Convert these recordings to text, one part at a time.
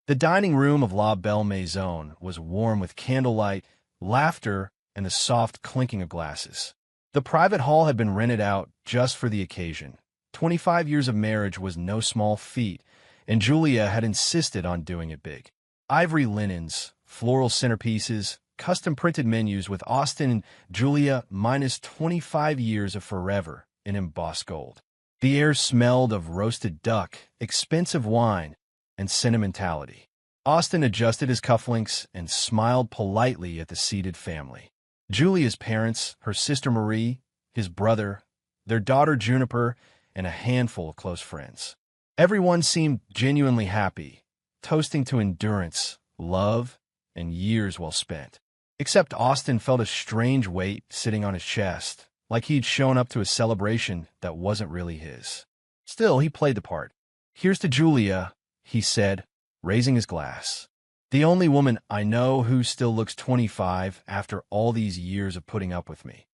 The dining room of La Belle Maison was warm with candlelight, laughter, and the soft clinking of glasses. The private hall had been rented out just for the occasion. 25 years of marriage was no small feat, and Julia had insisted on doing it big. Ivory linens, floral centerpieces, custom-printed menus with Austin and Julia minus 25 years of forever in embossed gold. The air smelled of roasted duck, expensive wine, and sentimentality. Austin adjusted his cufflinks and smiled politely at the seated family. Julia's parents, her sister Marie, his brother, their daughter Juniper, and a handful of close friends. Everyone seemed genuinely happy, toasting to endurance, love, and years well spent. Except Austin felt a strange weight sitting on his chest, like he'd shown up to a celebration that wasn't really his. Still, he played the part. "Here's to Julia," he said, raising his glass. "The only woman I know who still looks 25 after all these years of putting up with me."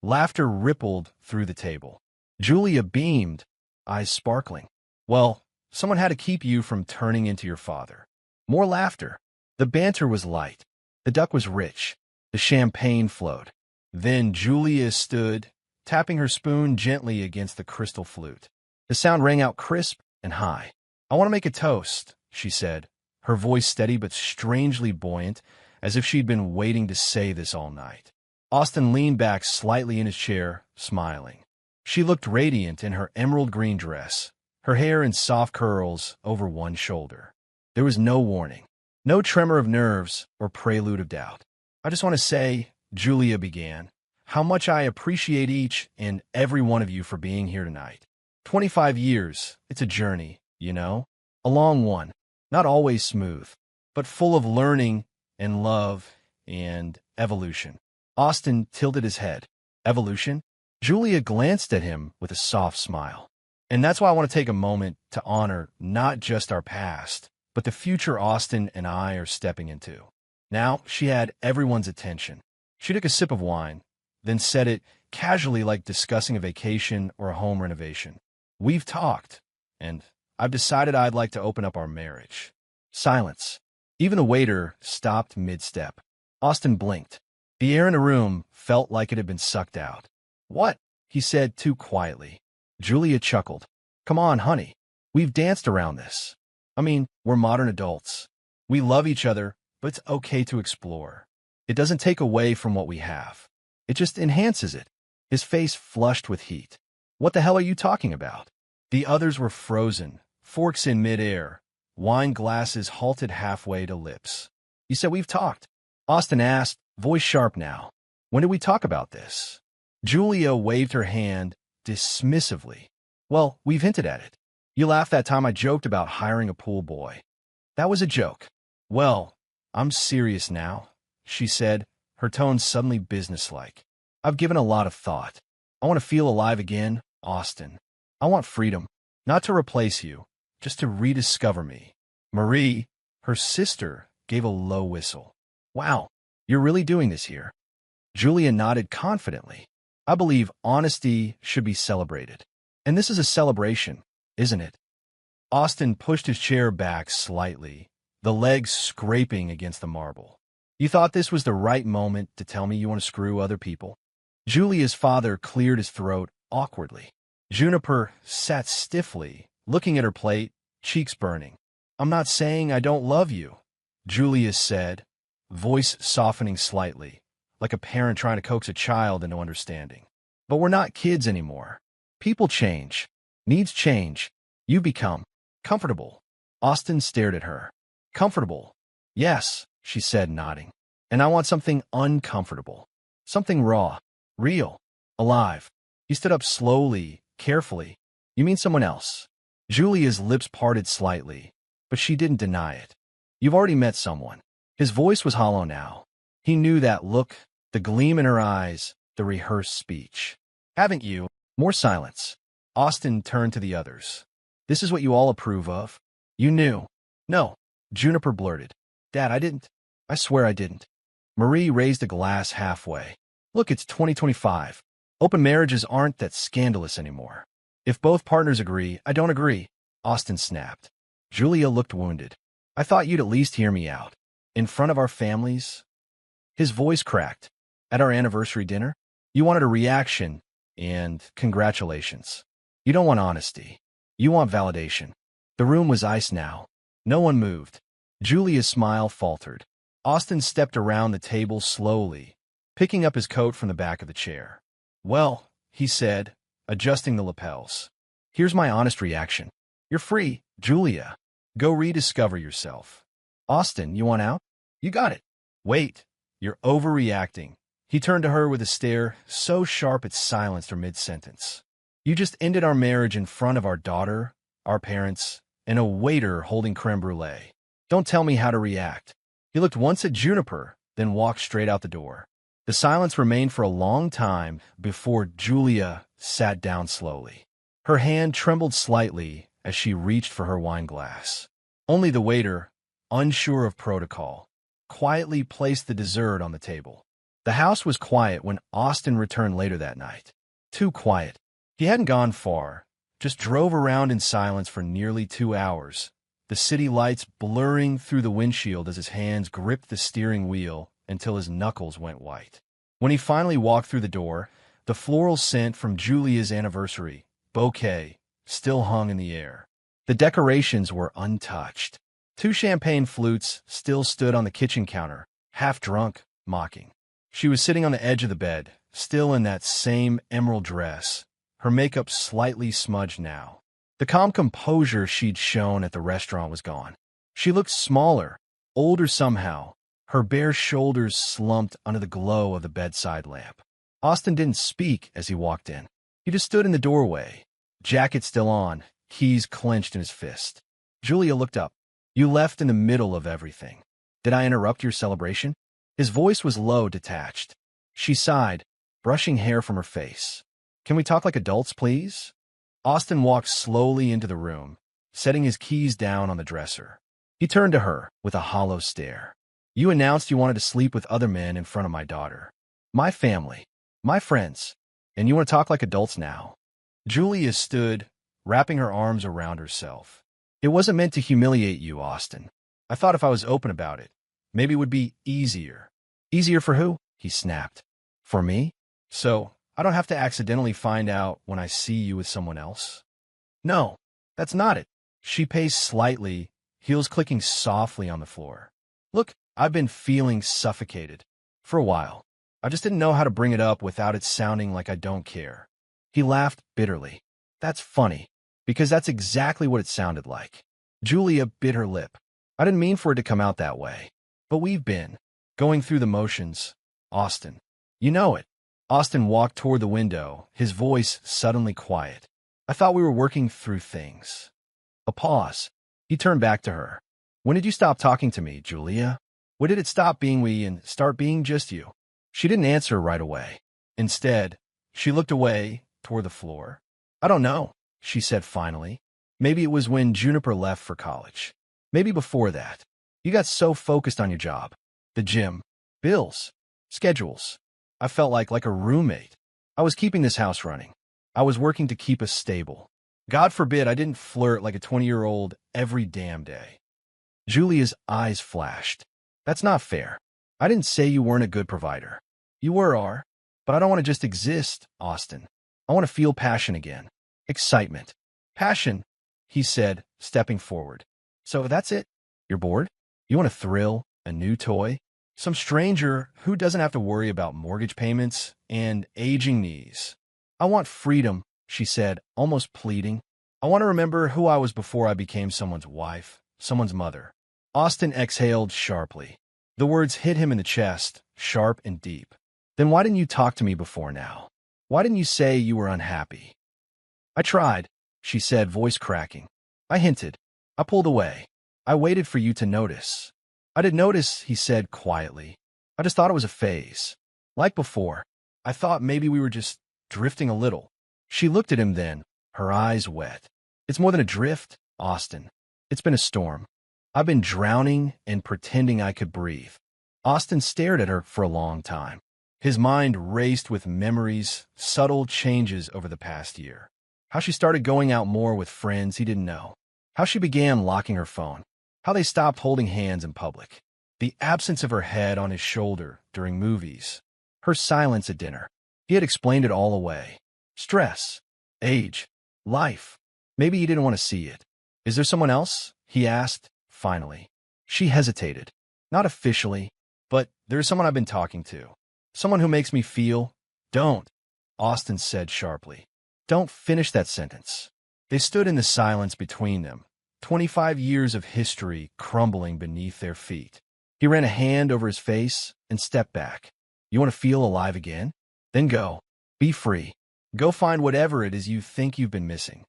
Laughter rippled through the table. Julia beamed, eyes sparkling. "Well, someone had to keep you from turning into your father." More laughter. The banter was light. The duck was rich. The champagne flowed. Then Julia stood, tapping her spoon gently against the crystal flute. The sound rang out crisp and high. "I want to make a toast," she said, her voice steady but strangely buoyant, as if she'd been waiting to say this all night. Austin leaned back slightly in his chair, smiling. She looked radiant in her emerald green dress, her hair in soft curls over one shoulder. There was no warning, no tremor of nerves or prelude of doubt. "I just want to say," Julia began, "how much I appreciate each and every one of you for being here tonight. 25 years, it's a journey, you know? A long one, not always smooth, but full of learning and love and evolution." Austin tilted his head. "Evolution?" Julia glanced at him with a soft smile. "And that's why I want to take a moment to honor not just our past, but the future Austin and I are stepping into." Now she had everyone's attention. She took a sip of wine, then said it casually like discussing a vacation or a home renovation. "We've talked, and I've decided I'd like to open up our marriage." Silence. Even the waiter stopped mid-step. Austin blinked. The air in the room felt like it had been sucked out. "What?" he said too quietly. Julia chuckled. "Come on, honey. We've danced around this. I mean, we're modern adults. We love each other, but it's okay to explore. It doesn't take away from what we have. It just enhances it." His face flushed with heat. "What the hell are you talking about?" The others were frozen, forks in midair, wine glasses halted halfway to lips. "You said we've talked?" Austin asked, voice sharp now. "When did we talk about this?" Julia waved her hand dismissively. "Well, we've hinted at it. You laughed that time I joked about hiring a pool boy." "That was a joke." "Well, I'm serious now," she said, her tone suddenly businesslike. "I've given a lot of thought. I want to feel alive again, Austin. I want freedom, not to replace you, just to rediscover me." Marie, her sister, gave a low whistle. "Wow, you're really doing this here?" Julia nodded confidently. "I believe honesty should be celebrated. And this is a celebration, isn't it?" Austin pushed his chair back slightly, the legs scraping against the marble. "You thought this was the right moment to tell me you want to screw other people?" Julia's father cleared his throat awkwardly. Juniper sat stiffly, looking at her plate, cheeks burning. "I'm not saying I don't love you," Julia said, voice softening slightly, like a parent trying to coax a child into understanding. "But we're not kids anymore. People change. Needs change. You become comfortable." Austin stared at her. "Comfortable? Yes," she said, nodding. "And I want something uncomfortable. Something raw, real, alive." He stood up slowly, carefully. "You mean someone else?" Julia's lips parted slightly, but she didn't deny it. "You've already met someone." His voice was hollow now. He knew that look, the gleam in her eyes, the rehearsed speech. "Haven't you?" More silence. Austin turned to the others. "This is what you all approve of?" "You knew." "No," Juniper blurted. "Dad, I didn't. I swear I didn't." Marie raised a glass halfway. "Look, it's 2025. Open marriages aren't that scandalous anymore." "If both partners agree, I don't agree," Austin snapped. Julia looked wounded. I thought you'd at least hear me out. In front of our families? His voice cracked. At our anniversary dinner? You wanted a reaction, and congratulations. You don't want honesty. You want validation. The room was ice now. No one moved. Julia's smile faltered. Austin stepped around the table slowly, picking up his coat from the back of the chair. Well, he said, adjusting the lapels. Here's my honest reaction. You're free, Julia. Go rediscover yourself. Austin, you want out? You got it. Wait, you're overreacting. He turned to her with a stare so sharp it silenced her mid-sentence. You just ended our marriage in front of our daughter, our parents, and a waiter holding creme brulee. Don't tell me how to react. He looked once at Juniper, then walked straight out the door. The silence remained for a long time before Julia sat down slowly. Her hand trembled slightly as she reached for her wine glass. Only the waiter, unsure of protocol, quietly placed the dessert on the table. The house was quiet when Austin returned later that night. Too quiet. He hadn't gone far, just drove around in silence for nearly 2 hours, the city lights blurring through the windshield as his hands gripped the steering wheel until his knuckles went white. When he finally walked through the door, the floral scent from Julia's anniversary bouquet still hung in the air. The decorations were untouched. 2 champagne flutes still stood on the kitchen counter, half drunk, mocking. She was sitting on the edge of the bed, still in that same emerald dress, her makeup slightly smudged now. The calm composure she'd shown at the restaurant was gone. She looked smaller, older somehow, her bare shoulders slumped under the glow of the bedside lamp. Austin didn't speak as he walked in. He just stood in the doorway, jacket still on, keys clenched in his fist. Julia looked up. You left in the middle of everything. Did I interrupt your celebration? His voice was low, detached. She sighed, brushing hair from her face. Can we talk like adults, please? Austin walked slowly into the room, setting his keys down on the dresser. He turned to her with a hollow stare. You announced you wanted to sleep with other men in front of my daughter. My family. My friends. And you want to talk like adults now. Julia stood, wrapping her arms around herself. It wasn't meant to humiliate you, Austin. I thought if I was open about it, maybe it would be easier. Easier for who? He snapped. For me? So I don't have to accidentally find out when I see you with someone else? No, that's not it. She paced slightly, heels clicking softly on the floor. Look, I've been feeling suffocated. For a while. I just didn't know how to bring it up without it sounding like I don't care. He laughed bitterly. That's funny, because that's exactly what it sounded like. Julia bit her lip. I didn't mean for it to come out that way. But we've been going through the motions, Austin. You know it. Austin walked toward the window, his voice suddenly quiet. I thought we were working through things. A pause. He turned back to her. When did you stop talking to me, Julia? When did it stop being we and start being just you? She didn't answer right away. Instead, she looked away toward the floor. I don't know, she said finally. Maybe it was when Juniper left for college. Maybe before that. You got so focused on your job. The gym. Bills. Schedules. I felt like a roommate. I was keeping this house running. I was working to keep us stable. God forbid I didn't flirt like a 20-year-old every damn day. Julia's eyes flashed. That's not fair. I didn't say you weren't a good provider. You were, but I don't want to just exist, Austin. I want to feel passion again. Excitement. Passion, he said, stepping forward. So that's it? You're bored? You want a thrill? A new toy? Some stranger who doesn't have to worry about mortgage payments and aging knees. I want freedom, she said, almost pleading. I want to remember who I was before I became someone's wife, someone's mother. Austin exhaled sharply. The words hit him in the chest, sharp and deep. Then why didn't you talk to me before now? Why didn't you say you were unhappy? I tried, she said, voice cracking. I hinted. I pulled away. I waited for you to notice. I didn't notice, he said quietly. I just thought it was a phase. Like before, I thought maybe we were just drifting a little. She looked at him then, her eyes wet. It's more than a drift, Austin. It's been a storm. I've been drowning and pretending I could breathe. Austin stared at her for a long time. His mind raced with memories, subtle changes over the past year. How she started going out more with friends he didn't know. How she began locking her phone. how they stopped holding hands in public, the absence of her head on his shoulder during movies, her silence at dinner. He had explained it all away. Stress, age, life. Maybe he didn't want to see it. Is there someone else? He asked, finally. She hesitated. Not officially, but there's someone I've been talking to. Someone who makes me feel. Don't, Austin said sharply. Don't finish that sentence. They stood in the silence between them, 25 years of history crumbling beneath their feet. He ran a hand over his face and stepped back. You want to feel alive again? Then go. Be free. Go find whatever it is you think you've been missing.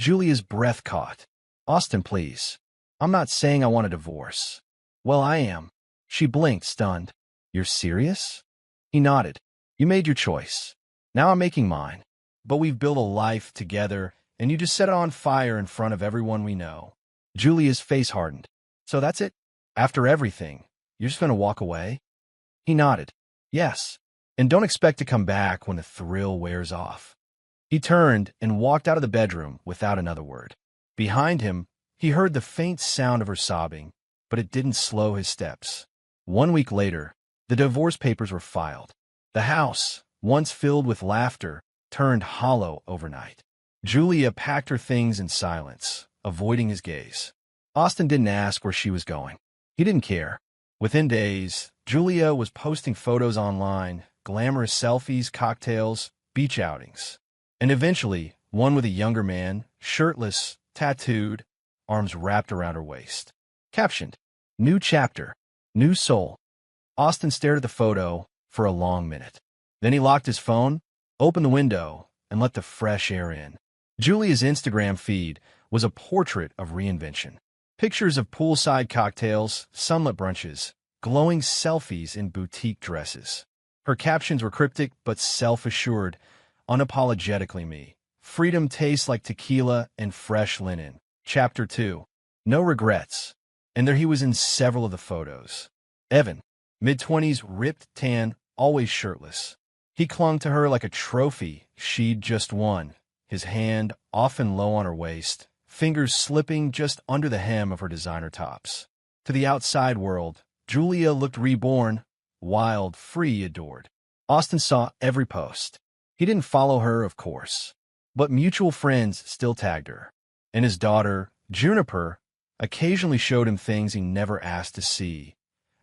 Julia's breath caught. Austin, please. I'm not saying I want a divorce. Well, I am. She blinked, stunned. You're serious? He nodded. You made your choice. Now I'm making mine. But we've built a life together, and you just set it on fire in front of everyone we know. Julia's face hardened. So that's it? After everything, you're just going to walk away? He nodded. Yes. And don't expect to come back when the thrill wears off. He turned and walked out of the bedroom without another word. Behind him, he heard the faint sound of her sobbing, but it didn't slow his steps. 1 week later, the divorce papers were filed. The house, once filled with laughter, turned hollow overnight. Julia packed her things in silence, avoiding his gaze. Austin didn't ask where she was going. He didn't care. Within days, Julia was posting photos online, glamorous selfies, cocktails, beach outings. And eventually, one with a younger man, shirtless, tattooed, arms wrapped around her waist. Captioned, New chapter, new soul. Austin stared at the photo for a long minute. Then he locked his phone, opened the window, and let the fresh air in. Julia's Instagram feed was a portrait of reinvention. Pictures of poolside cocktails, sunlit brunches, glowing selfies in boutique dresses. Her captions were cryptic but self-assured, unapologetically me. Freedom tastes like tequila and fresh linen. Chapter 2. No regrets. And there he was in several of the photos. Evan, mid-20s, ripped, tan, always shirtless. He clung to her like a trophy she'd just won, his hand often low on her waist, fingers slipping just under the hem of her designer tops. To the outside world, Julia looked reborn, wild, free, adored. Austin saw every post. He didn't follow her, of course, but mutual friends still tagged her. And his daughter, Juniper, occasionally showed him things he never asked to see,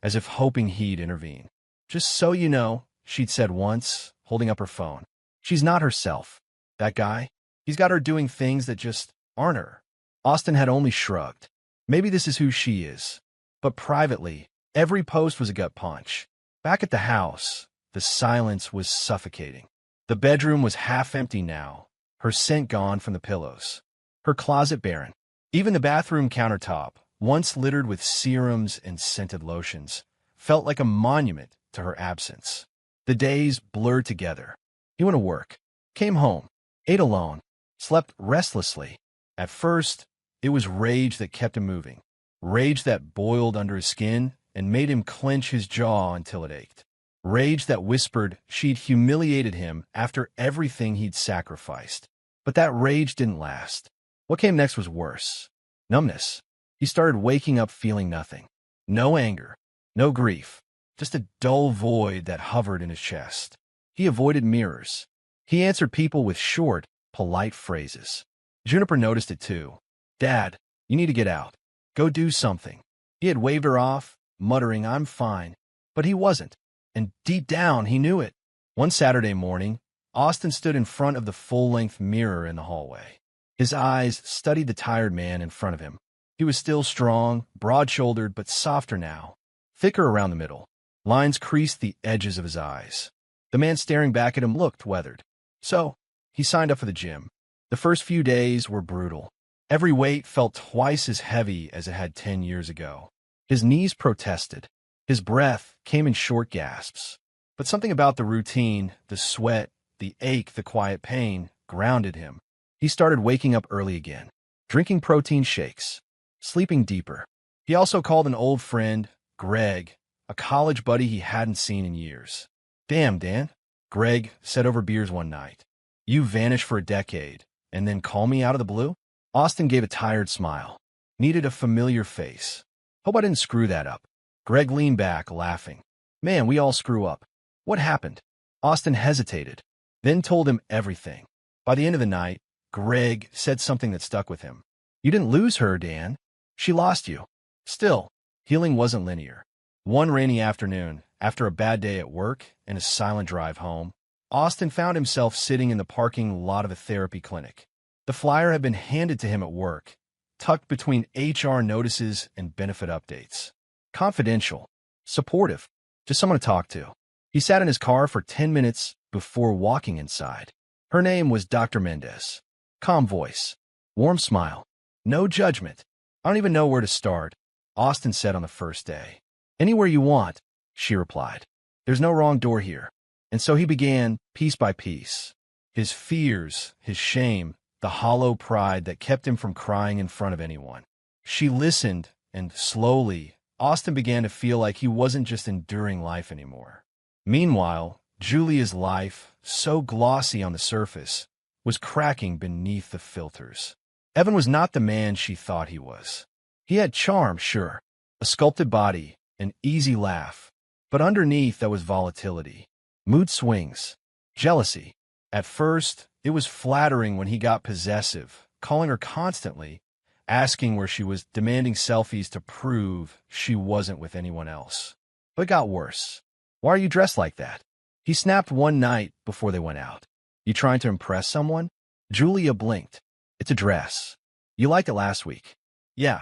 as if hoping he'd intervene. Just so you know, she'd said once, holding up her phone. She's not herself. That guy, he's got her doing things that just aren't her. Austin had only shrugged. Maybe this is who she is. But privately, every post was a gut punch. Back at the house, the silence was suffocating. The bedroom was half empty now, her scent gone from the pillows. Her closet barren. Even the bathroom countertop, once littered with serums and scented lotions, felt like a monument to her absence. The days blurred together. He went to work, came home, ate alone, slept restlessly. At first, it was rage that kept him moving. Rage that boiled under his skin and made him clench his jaw until it ached. Rage that whispered she'd humiliated him after everything he'd sacrificed. But that rage didn't last. What came next was worse. Numbness. He started waking up feeling nothing. No anger. No grief. Just a dull void that hovered in his chest. He avoided mirrors. He answered people with short, polite phrases. Juniper noticed it too. Dad, you need to get out. Go do something. He had waved her off, muttering, I'm fine. But he wasn't. And deep down, he knew it. One Saturday morning, Austin stood in front of the full-length mirror in the hallway. His eyes studied the tired man in front of him. He was still strong, broad-shouldered, but softer now, thicker around the middle. Lines creased the edges of his eyes. The man staring back at him looked weathered. So, he signed up for the gym. The first few days were brutal. Every weight felt twice as heavy as it had 10 years ago. His knees protested. His breath came in short gasps. But something about the routine, the sweat, the ache, the quiet pain, grounded him. He started waking up early again, drinking protein shakes, sleeping deeper. He also called an old friend, Greg, a college buddy he hadn't seen in years. Damn, Dan, Greg said over beers one night. You vanished for a decade, and then call me out of the blue? Austin gave a tired smile. Needed a familiar face. Hope I didn't screw that up. Greg leaned back, laughing. Man, we all screw up. What happened? Austin hesitated, then told him everything. By the end of the night, Greg said something that stuck with him. You didn't lose her, Dan. She lost you. Still, healing wasn't linear. One rainy afternoon, after a bad day at work and a silent drive home, Austin found himself sitting in the parking lot of a therapy clinic. The flyer had been handed to him at work, tucked between HR notices and benefit updates. Confidential, supportive, just someone to talk to. He sat in his car for 10 minutes before walking inside. Her name was Dr. Mendez. Calm voice, warm smile, no judgment. I don't even know where to start, Austin said on the first day. Anywhere you want, she replied. There's no wrong door here. And so he began, piece by piece. His fears, his shame, the hollow pride that kept him from crying in front of anyone. She listened, and slowly, Austin began to feel like he wasn't just enduring life anymore. Meanwhile, Julia's life, so glossy on the surface, was cracking beneath the filters. Evan was not the man she thought he was. He had charm, sure, a sculpted body, an easy laugh, but underneath there was volatility, mood swings, jealousy. At first, it was flattering when he got possessive, calling her constantly, asking where she was, demanding selfies to prove she wasn't with anyone else. But it got worse. Why are you dressed like that? He snapped one night before they went out. You trying to impress someone? Julia blinked. It's a dress. You liked it last week. Yeah.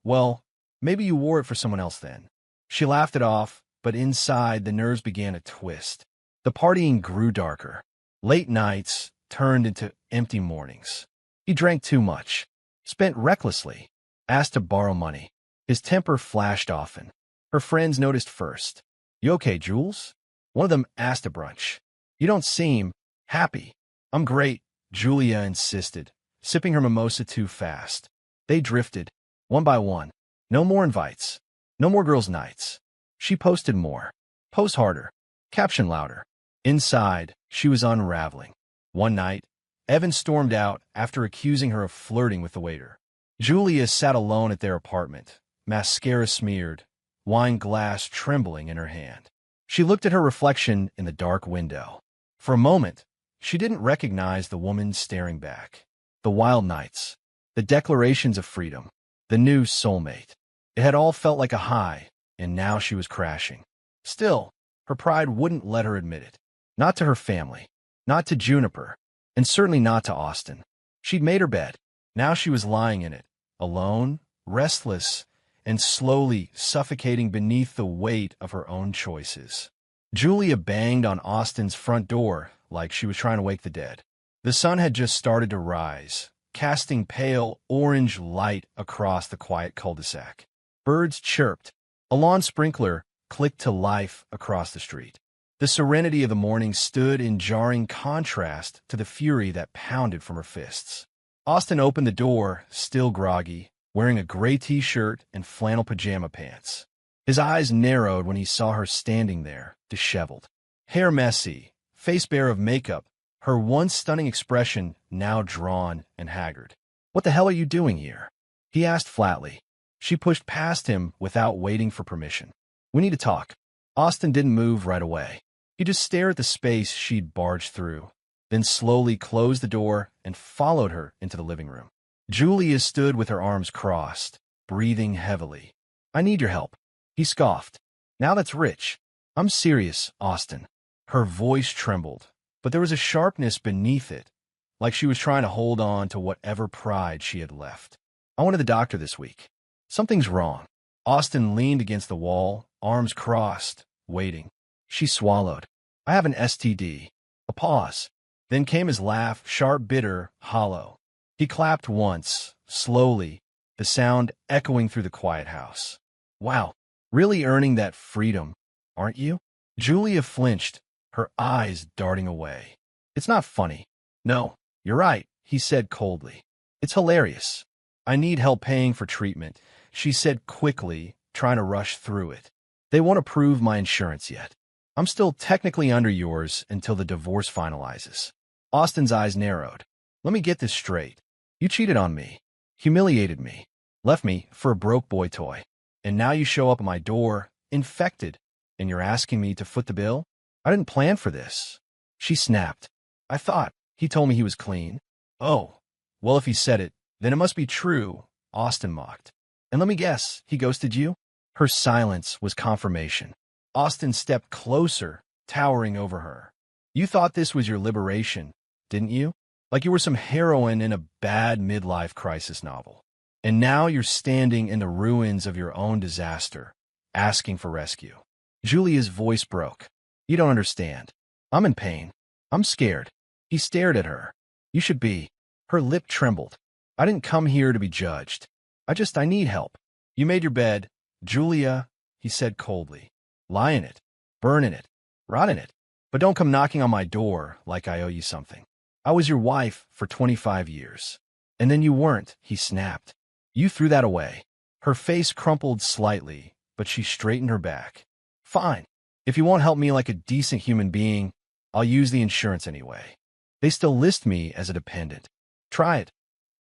Well, maybe you wore it for someone else then. She laughed it off, but inside the nerves began to twist. The partying grew darker. Late nights turned into empty mornings. He drank too much, spent recklessly, asked to borrow money. His temper flashed often. Her friends noticed first. You okay, Jules? One of them asked at brunch. You don't seem happy. I'm great, Julia insisted, sipping her mimosa too fast. They drifted, one by one. No more invites. No more girls' nights. She posted more. Post harder. Caption louder. Inside, she was unraveling. One night, Evan stormed out after accusing her of flirting with the waiter. Julia sat alone at their apartment, mascara smeared, wine glass trembling in her hand. She looked at her reflection in the dark window. For a moment, she didn't recognize the woman staring back. The wild nights, the declarations of freedom, the new soulmate. It had all felt like a high, and now she was crashing. Still, her pride wouldn't let her admit it. Not to her family, not to Juniper, and certainly not to Austin. She'd made her bed. Now she was lying in it, alone, restless, and slowly suffocating beneath the weight of her own choices. Julia banged on Austin's front door like she was trying to wake the dead. The sun had just started to rise, casting pale orange light across the quiet cul-de-sac. Birds chirped. A lawn sprinkler clicked to life across the street. The serenity of the morning stood in jarring contrast to the fury that pounded from her fists. Austin opened the door, still groggy, wearing a gray t-shirt and flannel pajama pants. His eyes narrowed when he saw her standing there, disheveled. Hair messy, face bare of makeup, her once stunning expression now drawn and haggard. What the hell are you doing here? He asked flatly. She pushed past him without waiting for permission. We need to talk. Austin didn't move right away. He just stared at the space she'd barged through, then slowly closed the door and followed her into the living room. Julia stood with her arms crossed, breathing heavily. I need your help. He scoffed. Now that's rich. I'm serious, Austin. Her voice trembled, but there was a sharpness beneath it, like she was trying to hold on to whatever pride she had left. I went to the doctor this week. Something's wrong. Austin leaned against the wall, arms crossed, waiting. She swallowed. I have an STD. A pause. Then came his laugh, sharp, bitter, hollow. He clapped once, slowly, the sound echoing through the quiet house. Wow, really earning that freedom, aren't you? Julia flinched, her eyes darting away. It's not funny. No, you're right, he said coldly. It's hilarious. I need help paying for treatment, she said quickly, trying to rush through it. They won't approve my insurance yet. I'm still technically under yours until the divorce finalizes. Austin's eyes narrowed. Let me get this straight. You cheated on me, humiliated me, left me for a broke boy toy. And now you show up at my door, infected, and you're asking me to foot the bill? I didn't plan for this. She snapped. I thought he told me he was clean. Oh, well, if he said it, then it must be true, Austin mocked. And let me guess, he ghosted you? Her silence was confirmation. Austin stepped closer, towering over her. You thought this was your liberation, didn't you? Like you were some heroine in a bad midlife crisis novel. And now you're standing in the ruins of your own disaster, asking for rescue. Julia's voice broke. You don't understand. I'm in pain. I'm scared. He stared at her. You should be. Her lip trembled. I didn't come here to be judged. I need help. You made your bed. Julia, he said coldly. Lie in it. Burn in it. Rot in it. But don't come knocking on my door like I owe you something. I was your wife for 25 years. And then you weren't, he snapped. You threw that away. Her face crumpled slightly, but she straightened her back. Fine. If you won't help me like a decent human being, I'll use the insurance anyway. They still list me as a dependent. Try it,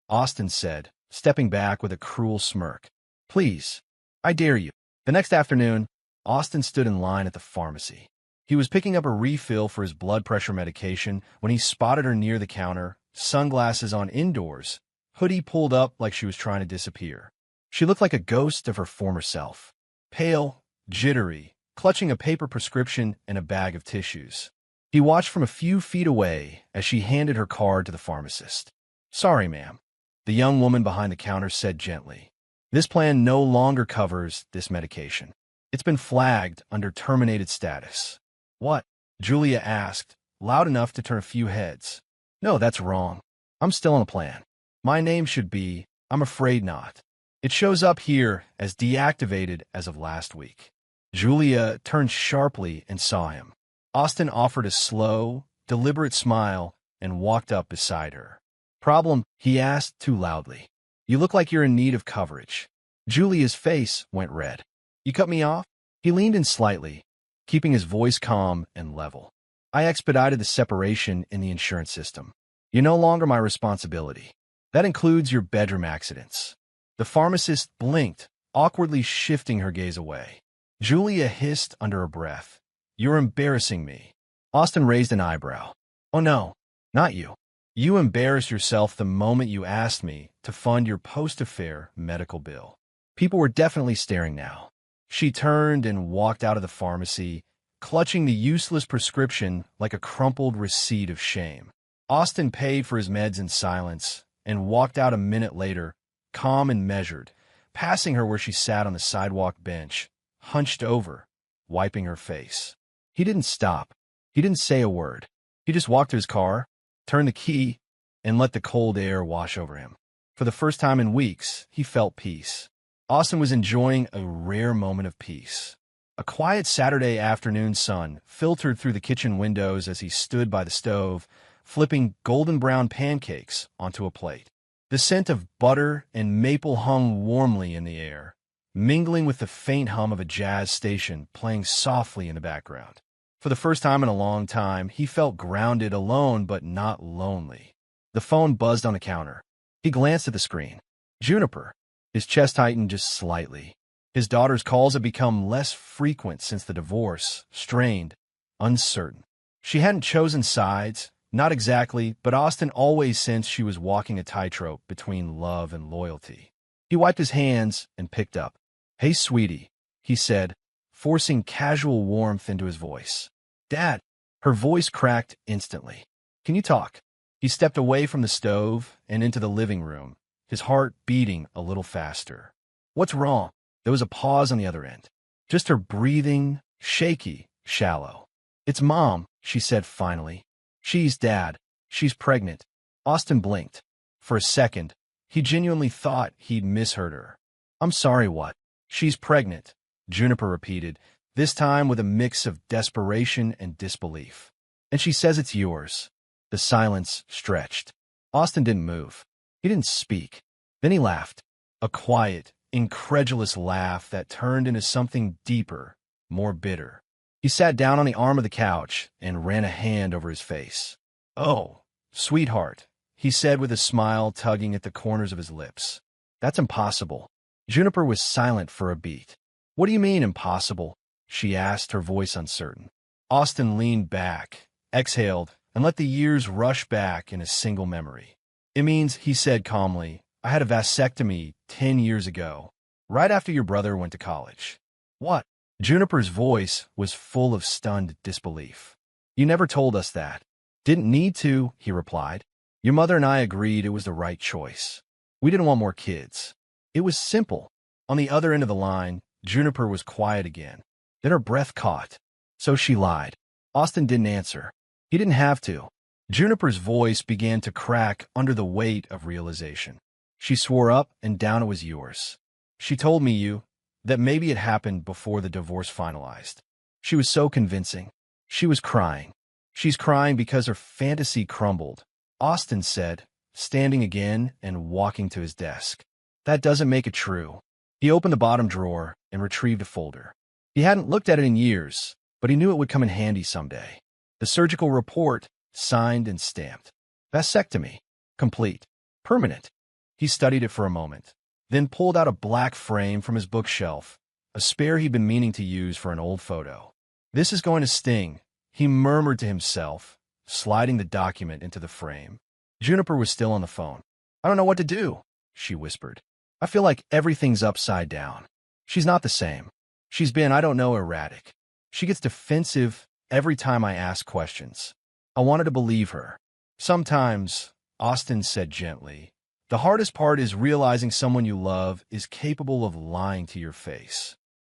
Austin said, stepping back with a cruel smirk. Please, I dare you. The next afternoon, Austin stood in line at the pharmacy. He was picking up a refill for his blood pressure medication when he spotted her near the counter, sunglasses on indoors, hoodie pulled up like she was trying to disappear. She looked like a ghost of her former self. Pale, jittery, clutching a paper prescription and a bag of tissues. He watched from a few feet away as she handed her card to the pharmacist. Sorry, ma'am, the young woman behind the counter said gently. This plan no longer covers this medication. It's been flagged under terminated status. What? Julia asked, loud enough to turn a few heads. No, that's wrong. I'm still on a plan. My name should be, I'm afraid not. It shows up here as deactivated as of last week. Julia turned sharply and saw him. Austin offered a slow, deliberate smile and walked up beside her. Problem? He asked too loudly. You look like you're in need of coverage. Julia's face went red. You cut me off? He leaned in slightly, keeping his voice calm and level. I expedited the separation in the insurance system. You're no longer my responsibility. That includes your bedroom accidents. The pharmacist blinked, awkwardly shifting her gaze away. Julia hissed under her breath. You're embarrassing me. Austin raised an eyebrow. Oh no, not you. You embarrassed yourself the moment you asked me to fund your post-affair medical bill. People were definitely staring now. She turned and walked out of the pharmacy, clutching the useless prescription like a crumpled receipt of shame. Austin paid for his meds in silence and walked out a minute later, calm and measured, passing her where she sat on the sidewalk bench, hunched over, wiping her face. He didn't stop. He didn't say a word. He just walked to his car, turned the key, and let the cold air wash over him. For the first time in weeks, he felt peace. Austin was enjoying a rare moment of peace. A quiet Saturday afternoon sun filtered through the kitchen windows as he stood by the stove, flipping golden brown pancakes onto a plate. The scent of butter and maple hung warmly in the air, mingling with the faint hum of a jazz station playing softly in the background. For the first time in a long time, he felt grounded, alone, but not lonely. The phone buzzed on the counter. He glanced at the screen. Juniper. His chest tightened just slightly. His daughter's calls had become less frequent since the divorce, strained, uncertain. She hadn't chosen sides, not exactly, but Austin always sensed she was walking a tightrope between love and loyalty. He wiped his hands and picked up. Hey, sweetie, he said, forcing casual warmth into his voice. Dad. Her voice cracked instantly. Can you talk? He stepped away from the stove and into the living room, his heart beating a little faster. What's wrong? There was a pause on the other end. Just her breathing, shaky, shallow. It's Mom, she said finally. She's Dad. She's pregnant. Austin blinked. For a second, he genuinely thought he'd misheard her. I'm sorry, what? She's pregnant, Juniper repeated, this time with a mix of desperation and disbelief. And she says it's yours. The silence stretched. Austin didn't move. He didn't speak. Then he laughed. A quiet, incredulous laugh that turned into something deeper, more bitter. He sat down on the arm of the couch and ran a hand over his face. Oh, sweetheart, he said with a smile tugging at the corners of his lips. That's impossible. Juniper was silent for a beat. What do you mean, impossible? She asked, her voice uncertain. Austin leaned back, exhaled, and let the years rush back in a single memory. It means, he said calmly, I had a vasectomy 10 years ago, right after your brother went to college. What? Juniper's voice was full of stunned disbelief. You never told us that. Didn't need to, he replied. Your mother and I agreed it was the right choice. We didn't want more kids. It was simple. On the other end of the line, Juniper was quiet again. Then her breath caught. So she lied. Austin didn't answer. He didn't have to. Juniper's voice began to crack under the weight of realization. She swore up and down it was yours. She told me that maybe it happened before the divorce finalized. She was so convincing. She was crying. She's crying because her fantasy crumbled, Austin said, standing again and walking to his desk. That doesn't make it true. He opened the bottom drawer and retrieved a folder. He hadn't looked at it in years, but he knew it would come in handy someday. The surgical report, signed and stamped. Vasectomy. Complete. Permanent. He studied it for a moment, then pulled out a black frame from his bookshelf, a spare he'd been meaning to use for an old photo. This is going to sting, he murmured to himself, sliding the document into the frame. Juniper was still on the phone. I don't know what to do, she whispered. I feel like everything's upside down. She's not the same. She's been, I don't know, erratic. She gets defensive every time I ask questions. I wanted to believe her. Sometimes, Austin said gently, the hardest part is realizing someone you love is capable of lying to your face.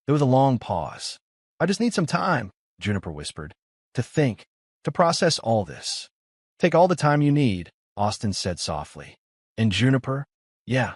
There was a long pause. I just need some time, Juniper whispered, to think, to process all this. Take all the time you need, Austin said softly. And Juniper? Yeah.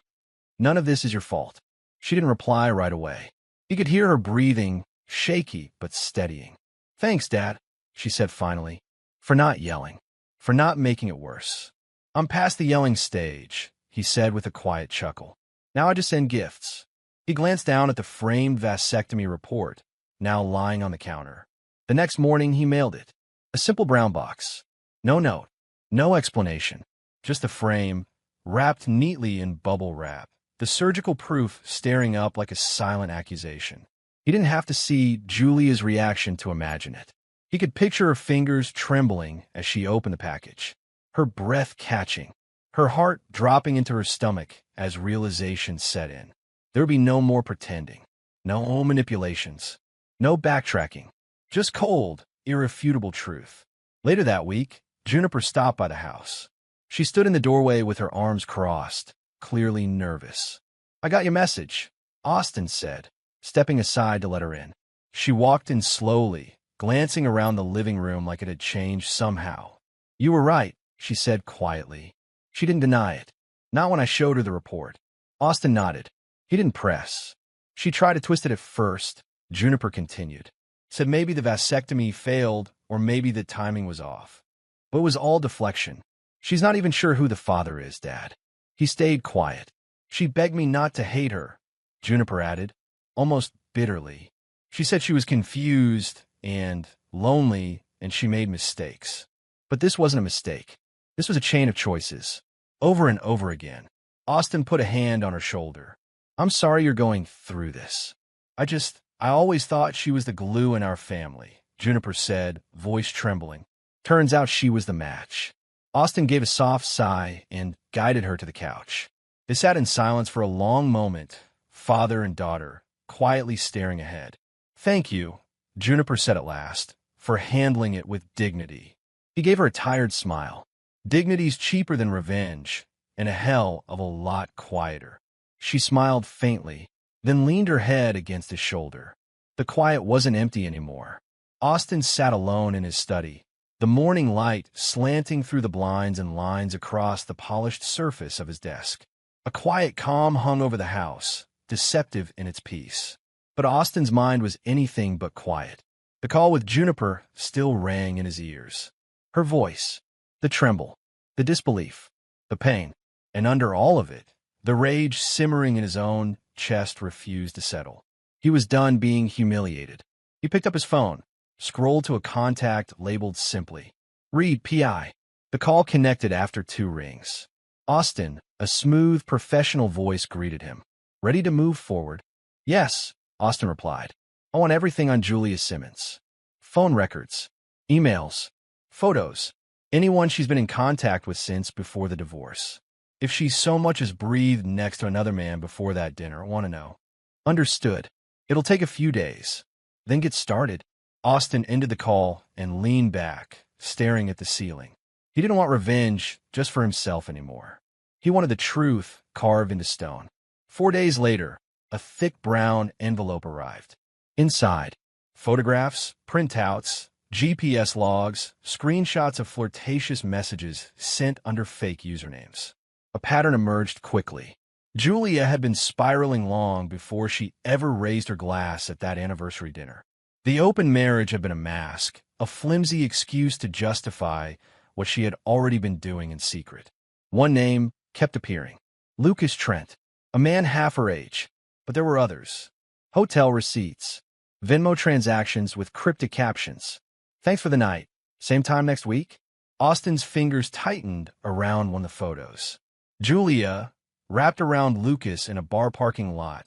None of this is your fault. She didn't reply right away. He could hear her breathing, shaky but steadying. Thanks, Dad, she said finally, for not yelling, for not making it worse. I'm past the yelling stage, he said with a quiet chuckle. Now I just send gifts. He glanced down at the framed vasectomy report, now lying on the counter. The next morning he mailed it. A simple brown box. No note, no explanation, just a frame, wrapped neatly in bubble wrap, the surgical proof staring up like a silent accusation. He didn't have to see Julia's reaction to imagine it. He could picture her fingers trembling as she opened the package, her breath catching, her heart dropping into her stomach as realization set in. There would be no more pretending, no manipulations, no backtracking, just cold, irrefutable truth. Later that week, Juniper stopped by the house. She stood in the doorway with her arms crossed, clearly nervous. I got your message, Austin said, stepping aside to let her in. She walked in slowly, glancing around the living room like it had changed somehow. You were right, she said quietly. She didn't deny it. Not when I showed her the report. Austin nodded. He didn't press. She tried to twist it at first, Juniper continued. Said maybe the vasectomy failed or maybe the timing was off. But it was all deflection. She's not even sure who the father is, Dad. He stayed quiet. She begged me not to hate her, Juniper added, almost bitterly. She said she was confused and lonely and she made mistakes. But this wasn't a mistake. This was a chain of choices. Over and over again. Austin put a hand on her shoulder. I'm sorry you're going through this. I always thought she was the glue in our family, Juniper said, voice trembling. Turns out she was the match. Austin gave a soft sigh and guided her to the couch. They sat in silence for a long moment, father and daughter, quietly staring ahead. Thank you, Juniper said at last, for handling it with dignity. He gave her a tired smile. Dignity's cheaper than revenge, and a hell of a lot quieter. She smiled faintly, then leaned her head against his shoulder. The quiet wasn't empty anymore. Austin sat alone in his study, the morning light slanting through the blinds and lines across the polished surface of his desk. A quiet calm hung over the house, deceptive in its peace. But Austin's mind was anything but quiet. The call with Juniper still rang in his ears. Her voice, the tremble, the disbelief, the pain, and under all of it, the rage simmering in his own chest refused to settle. He was done being humiliated. He picked up his phone, scrolled to a contact labeled simply, Read P.I. The call connected after 2 rings. Austin, a smooth, professional voice greeted him. Ready to move forward? Yes, Austin replied. I want everything on Julia Simmons. Phone records, emails, photos, anyone she's been in contact with since before the divorce. If she so much as breathed next to another man before that dinner, I want to know. Understood. It'll take a few days. Then get started. Austin ended the call and leaned back, staring at the ceiling. He didn't want revenge just for himself anymore. He wanted the truth carved into stone. 4 days later, a thick brown envelope arrived. Inside, photographs, printouts, GPS logs, screenshots of flirtatious messages sent under fake usernames. A pattern emerged quickly. Julia had been spiraling long before she ever raised her glass at that anniversary dinner. The open marriage had been a mask, a flimsy excuse to justify what she had already been doing in secret. One name kept appearing. Lucas Trent, a man half her age, but there were others. Hotel receipts, Venmo transactions with cryptic captions. Thanks for the night. Same time next week? Austin's fingers tightened around one of the photos. Julia, wrapped around Lucas in a bar parking lot,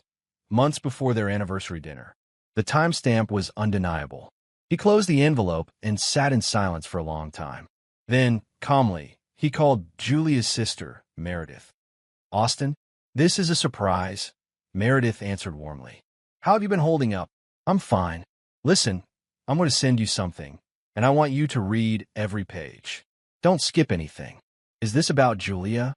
months before their anniversary dinner. The timestamp was undeniable. He closed the envelope and sat in silence for a long time. Then, calmly, he called Julia's sister, Meredith. Austin, this is a surprise, Meredith answered warmly. How have you been holding up? I'm fine. Listen, I'm going to send you something, and I want you to read every page. Don't skip anything. Is this about Julia?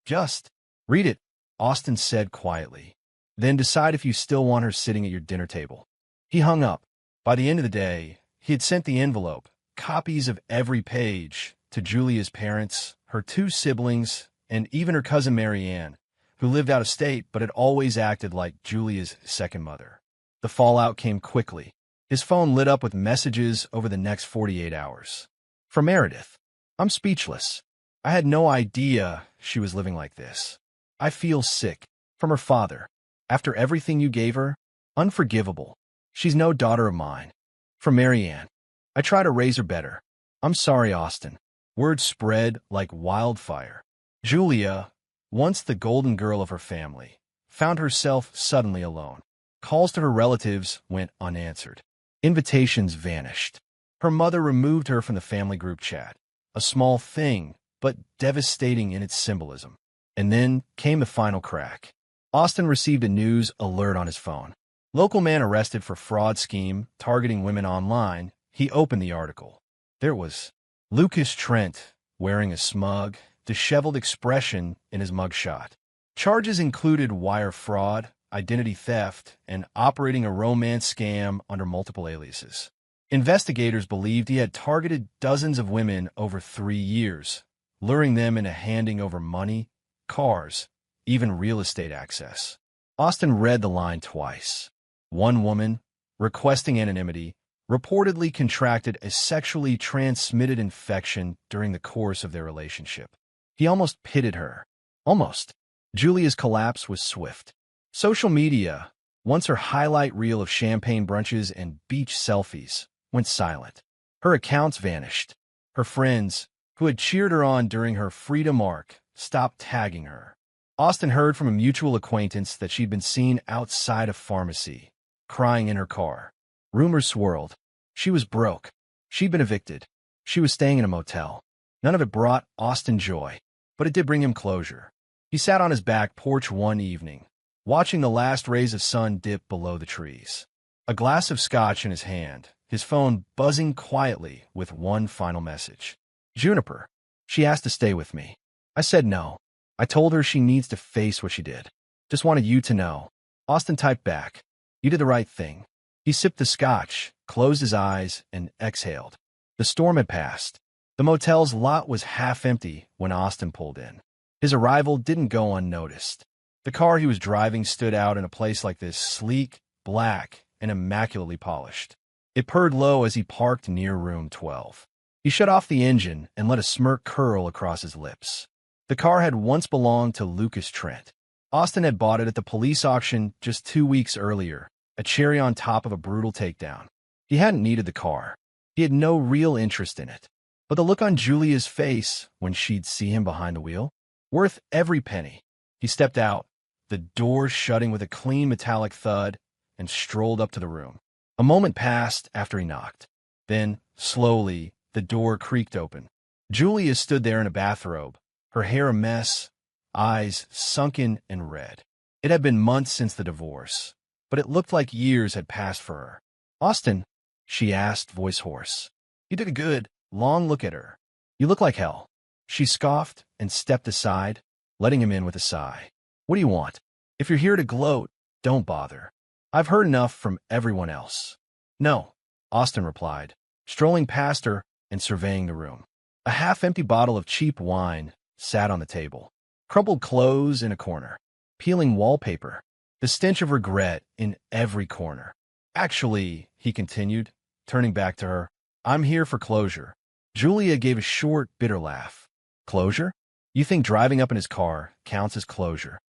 Just read it, Austin said quietly. Then decide if you still want her sitting at your dinner table. He hung up. By the end of the day, he had sent the envelope, copies of every page, to Julia's parents, her 2 siblings, and even her cousin Marianne, who lived out of state but had always acted like Julia's second mother. The fallout came quickly. His phone lit up with messages over the next 48 hours. From Meredith. I'm speechless. I had no idea she was living like this. I feel sick. From her father. After everything you gave her? Unforgivable. She's no daughter of mine. From Marianne. I try to raise her better. I'm sorry, Austin. Word spread like wildfire. Julia, once the golden girl of her family, found herself suddenly alone. Calls to her relatives went unanswered. Invitations vanished. Her mother removed her from the family group chat. A small thing, but devastating in its symbolism. And then came the final crack. Austin received a news alert on his phone. Local man arrested for fraud scheme targeting women online. He opened the article. There was Lucas Trent wearing a smug, disheveled expression in his mugshot. Charges included wire fraud, identity theft, and operating a romance scam under multiple aliases. Investigators believed he had targeted dozens of women over 3 years, luring them into handing over money, cars, even real estate access. Austin read the line twice. One woman, requesting anonymity, reportedly contracted a sexually transmitted infection during the course of their relationship. He almost pitied her. Almost. Julia's collapse was swift. Social media, once her highlight reel of champagne brunches and beach selfies, went silent. Her accounts vanished. Her friends, who had cheered her on during her freedom arc, stopped tagging her. Austin heard from a mutual acquaintance that she'd been seen outside a pharmacy, crying in her car. Rumors swirled. She was broke. She'd been evicted. She was staying in a motel. None of it brought Austin joy, but it did bring him closure. He sat on his back porch one evening, watching the last rays of sun dip below the trees. A glass of scotch in his hand, his phone buzzing quietly with one final message. Juniper. She asked to stay with me. I said no. I told her she needs to face what she did. Just wanted you to know. Austin typed back. You did the right thing. He sipped the scotch, closed his eyes, and exhaled. The storm had passed. The motel's lot was half empty when Austin pulled in. His arrival didn't go unnoticed. The car he was driving stood out in a place like this, sleek, black, and immaculately polished. It purred low as he parked near room 12. He shut off the engine and let a smirk curl across his lips. The car had once belonged to Lucas Trent. Austin had bought it at the police auction just 2 weeks earlier, a cherry on top of a brutal takedown. He hadn't needed the car. He had no real interest in it. But the look on Julia's face when she'd see him behind the wheel? Worth every penny. He stepped out, the door shutting with a clean metallic thud, and strolled up to the room. A moment passed after he knocked. Then, slowly, the door creaked open. Julia stood there in a bathrobe, her hair a mess, eyes sunken and red. It had been months since the divorce, but it looked like years had passed for her. "Austin?" she asked, voice hoarse. He took a good, long look at her. "You look like hell." She scoffed and stepped aside, letting him in with a sigh. "What do you want? If you're here to gloat, don't bother. I've heard enough from everyone else." "No," Austin replied, strolling past her and surveying the room. A half-empty bottle of cheap wine sat on the table, crumpled clothes in a corner, peeling wallpaper, the stench of regret in every corner. "Actually," he continued, turning back to her, "I'm here for closure." Julia gave a short, bitter laugh. "Closure? You think driving up in his car counts as closure?"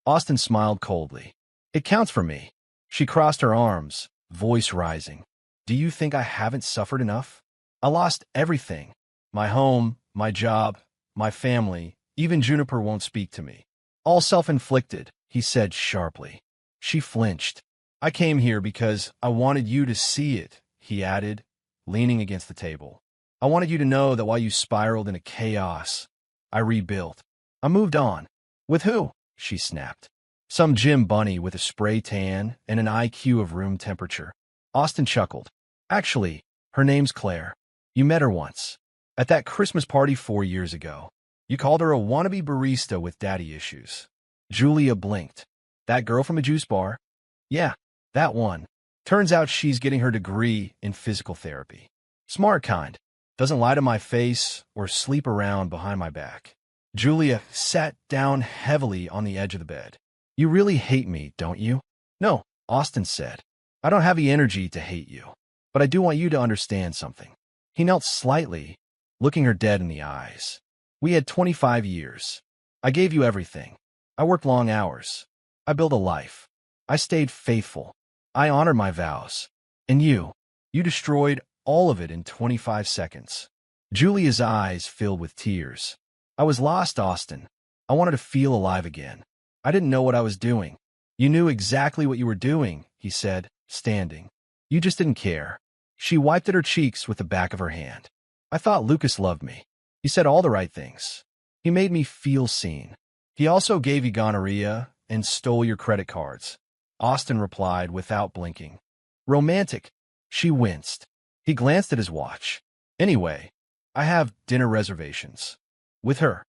Austin smiled coldly. "It counts for me." She crossed her arms, voice rising. "Do you think I haven't suffered enough? I lost everything. My home, my job, my family, even Juniper won't speak to me. All self-inflicted," he said sharply. She flinched. "I came here because I wanted you to see it," he added, leaning against the table. "I wanted you to know that while you spiraled into chaos, I rebuilt. I moved on." "With who?" she snapped. "Some gym bunny with a spray tan and an IQ of room temperature." Austin chuckled. "Actually, her name's Claire. You met her once. At that Christmas party 4 years ago. You called her a wannabe barista with daddy issues." Julia blinked. "That girl from a juice bar?" "Yeah, that one. Turns out she's getting her degree in physical therapy. Smart kind. Doesn't lie to my face or sleep around behind my back." Julia sat down heavily on the edge of the bed. "You really hate me, don't you?" "No," Austin said. "I don't have the energy to hate you. But I do want you to understand something." He knelt slightly, looking her dead in the eyes. "We had 25 years. I gave you everything. I worked long hours. I built a life. I stayed faithful. I honored my vows. And you destroyed all of it in 25 seconds. Julia's eyes filled with tears. "I was lost, Austin. I wanted to feel alive again. I didn't know what I was doing." "You knew exactly what you were doing," he said, standing. "You just didn't care." She wiped at her cheeks with the back of her hand. "I thought Lucas loved me. He said all the right things. He made me feel seen. He also gave you gonorrhea and stole your credit cards." Austin replied without blinking. "Romantic." She winced. He glanced at his watch. "Anyway, I have dinner reservations." "With her?"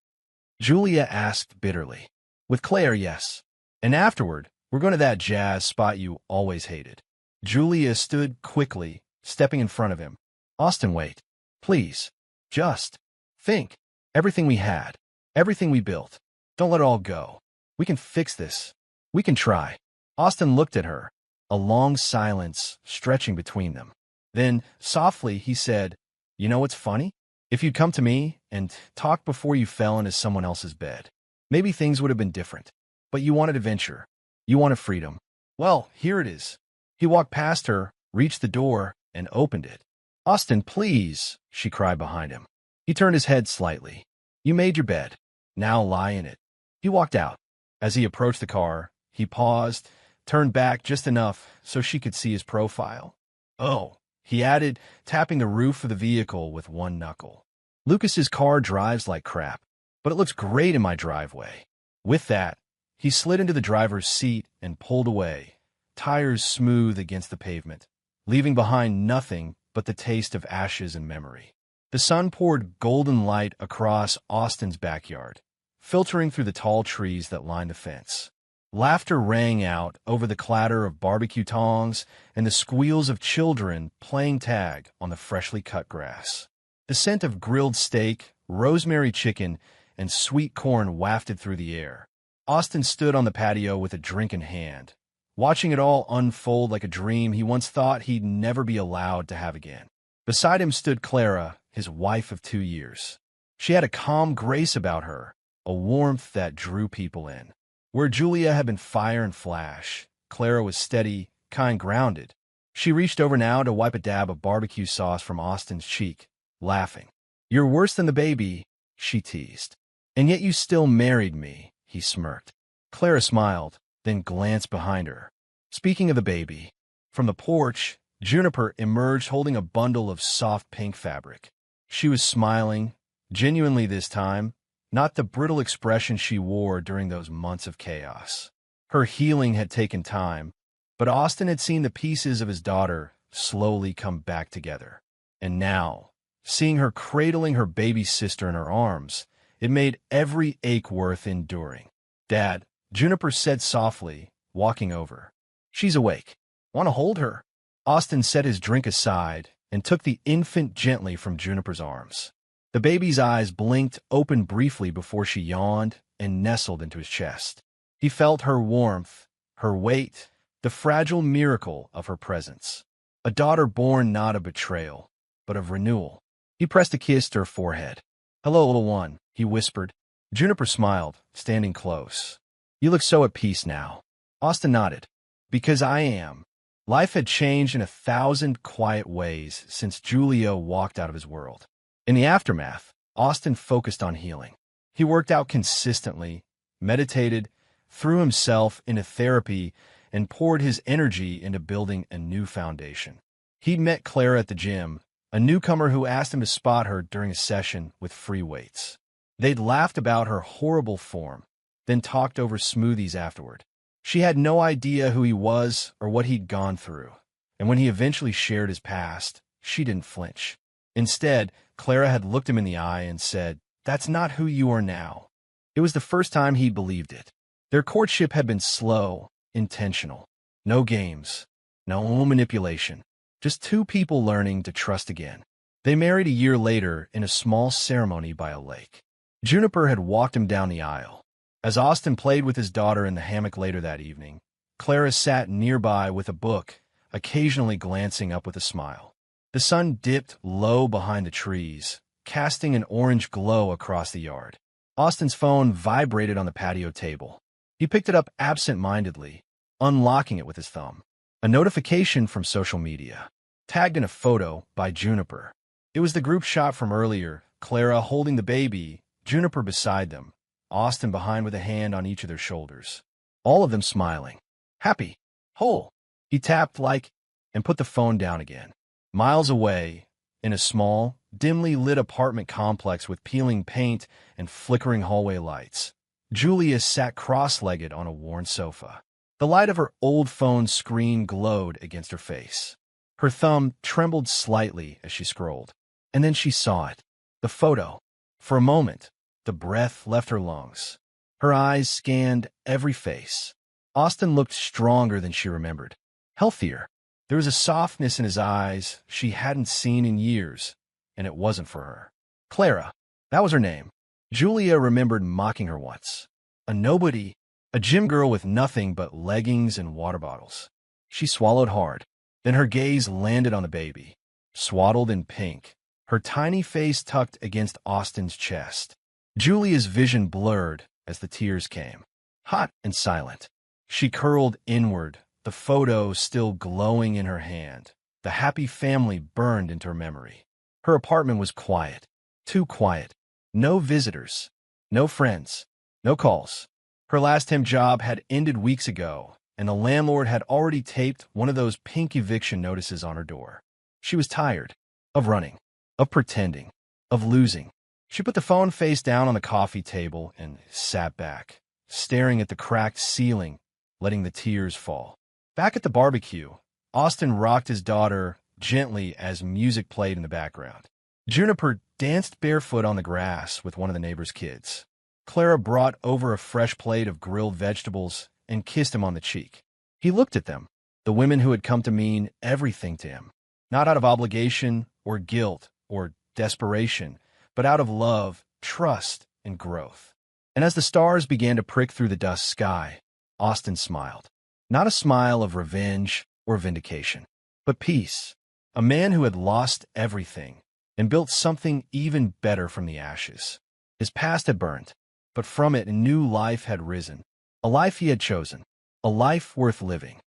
Julia asked bitterly. "With Claire, yes. And afterward, we're going to that jazz spot you always hated." Julia stood quickly, stepping in front of him. "Austin, wait. Please. Just think. Everything we had. Everything we built. Don't let it all go. We can fix this. We can try." Austin looked at her, a long silence stretching between them. Then, softly, he said, "You know what's funny? If you'd come to me and talked before you fell into someone else's bed, maybe things would have been different. But you wanted adventure. You wanted freedom. Well, here it is." He walked past her, reached the door, and opened it. "Austin, please," she cried behind him. He turned his head slightly. "You made your bed. Now lie in it." He walked out. As he approached the car, he paused, turned back just enough so she could see his profile. "Oh," he added, tapping the roof of the vehicle with one knuckle. "Lucas's car drives like crap, but it looks great in my driveway." With that, he slid into the driver's seat and pulled away, tires smooth against the pavement, leaving behind nothing but the taste of ashes and memory. The sun poured golden light across Austin's backyard, filtering through the tall trees that lined the fence. Laughter rang out over the clatter of barbecue tongs and the squeals of children playing tag on the freshly cut grass. The scent of grilled steak, rosemary chicken, and sweet corn wafted through the air. Austin stood on the patio with a drink in hand, watching it all unfold like a dream he once thought he'd never be allowed to have again. Beside him stood Clara, his wife of 2 years. She had a calm grace about her, a warmth that drew people in. Where Julia had been fire and flash, Clara was steady, kind, grounded. She reached over now to wipe a dab of barbecue sauce from Austin's cheek, laughing. "You're worse than the baby," she teased. "And yet you still married me," he smirked. Clara smiled, then glanced behind her. Speaking of the baby, from the porch, Juniper emerged holding a bundle of soft pink fabric. She was smiling, genuinely this time, not the brittle expression she wore during those months of chaos. Her healing had taken time, but Austin had seen the pieces of his daughter slowly come back together. And now, seeing her cradling her baby sister in her arms, it made every ache worth enduring. "Dad," Juniper said softly, walking over. "She's awake. Want to hold her?" Austin set his drink aside and took the infant gently from Juniper's arms. The baby's eyes blinked open briefly before she yawned and nestled into his chest. He felt her warmth, her weight, the fragile miracle of her presence. A daughter born not of betrayal, but of renewal. He pressed a kiss to her forehead. "Hello, little one," he whispered. Juniper smiled, standing close. "You look so at peace now." Austin nodded. "Because I am." Life had changed in 1,000 quiet ways since Julio walked out of his world. In the aftermath, Austin focused on healing. He worked out consistently, meditated, threw himself into therapy, and poured his energy into building a new foundation. He'd met Clara at the gym, a newcomer who asked him to spot her during a session with free weights. They'd laughed about her horrible form, then talked over smoothies afterward. She had no idea who he was or what he'd gone through, and when he eventually shared his past, she didn't flinch. Instead, Clara had looked him in the eye and said, "That's not who you are now." It was the first time he'd believed it. Their courtship had been slow, intentional. No games, no manipulation, just two people learning to trust again. They married a year later in a small ceremony by a lake. Juniper had walked him down the aisle. As Austin played with his daughter in the hammock later that evening, Clara sat nearby with a book, occasionally glancing up with a smile. The sun dipped low behind the trees, casting an orange glow across the yard. Austin's phone vibrated on the patio table. He picked it up absent-mindedly, unlocking it with his thumb. A notification from social media, tagged in a photo by Juniper. It was the group shot from earlier, Clara holding the baby, Juniper beside them, Austin behind with a hand on each of their shoulders. All of them smiling. Happy. Whole. He tapped like and put the phone down again. Miles away, in a small, dimly lit apartment complex with peeling paint and flickering hallway lights, Julia sat cross-legged on a worn sofa. The light of her old phone's screen glowed against her face. Her thumb trembled slightly as she scrolled. And then she saw it. The photo. For a moment, the breath left her lungs. Her eyes scanned every face. Austin looked stronger than she remembered. Healthier. There was a softness in his eyes she hadn't seen in years, and it wasn't for her. Clara. That was her name. Julia remembered mocking her once. A nobody, a gym girl with nothing but leggings and water bottles. She swallowed hard. Then her gaze landed on the baby, swaddled in pink, her tiny face tucked against Austin's chest. Julia's vision blurred as the tears came. Hot and silent. She curled inward, the photo still glowing in her hand. The happy family burned into her memory. Her apartment was quiet. Too quiet. No visitors. No friends. No calls. Her last temp job had ended weeks ago, and the landlord had already taped one of those pink eviction notices on her door. She was tired. Of running. Of pretending. Of losing. She put the phone face down on the coffee table and sat back, staring at the cracked ceiling, letting the tears fall. Back at the barbecue, Austin rocked his daughter gently as music played in the background. Juniper danced barefoot on the grass with one of the neighbor's kids. Clara brought over a fresh plate of grilled vegetables and kissed him on the cheek. He looked at them, the women who had come to mean everything to him, not out of obligation or guilt or desperation, but out of love, trust, and growth. And as the stars began to prick through the dusk sky, Austin smiled. Not a smile of revenge or vindication, but peace. A man who had lost everything and built something even better from the ashes. His past had burned, but from it a new life had risen. A life he had chosen. A life worth living.